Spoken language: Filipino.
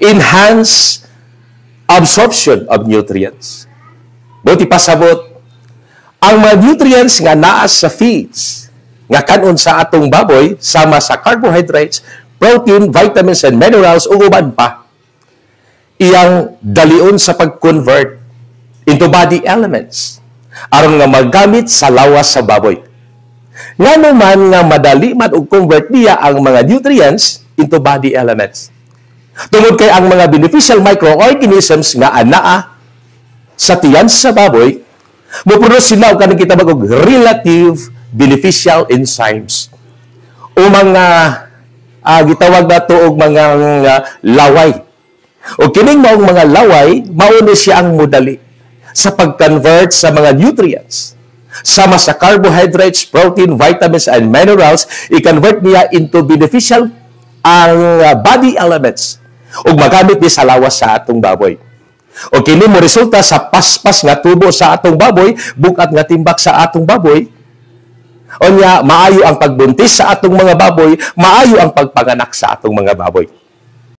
enhance absorption of nutrients. Buti pasabot, ang mga nutrients nga naa sa feeds, nga kanon sa atong baboy, sama sa carbohydrates, protein, vitamins, and minerals, ug uban pa, iyang dalion sa pag-convert into body elements, aron nga magamit sa lawas sa baboy. Nga naman nga madali man og convert niya ang mga nutrients into body elements. Tungod kay ang mga beneficial microorganisms nga anaa sa tiyan sa baboy, moproduce sila og kanang kita og relative beneficial enzymes o mga gitawag nato og mga laway. O kining maong mga laway, mao ni siya ang modali sa pag-convert sa mga nutrients. Sama sa carbohydrates, protein, vitamins, and minerals, i-convert niya into beneficial ang body elements ug magamit ni sa lawas sa atong baboy. O kini mo resulta sa paspas nga tubo sa atong baboy, bukat nga timbak sa atong baboy. O niya, maayo ang pagbuntis sa atong mga baboy, maayo ang pagpanganak sa atong mga baboy.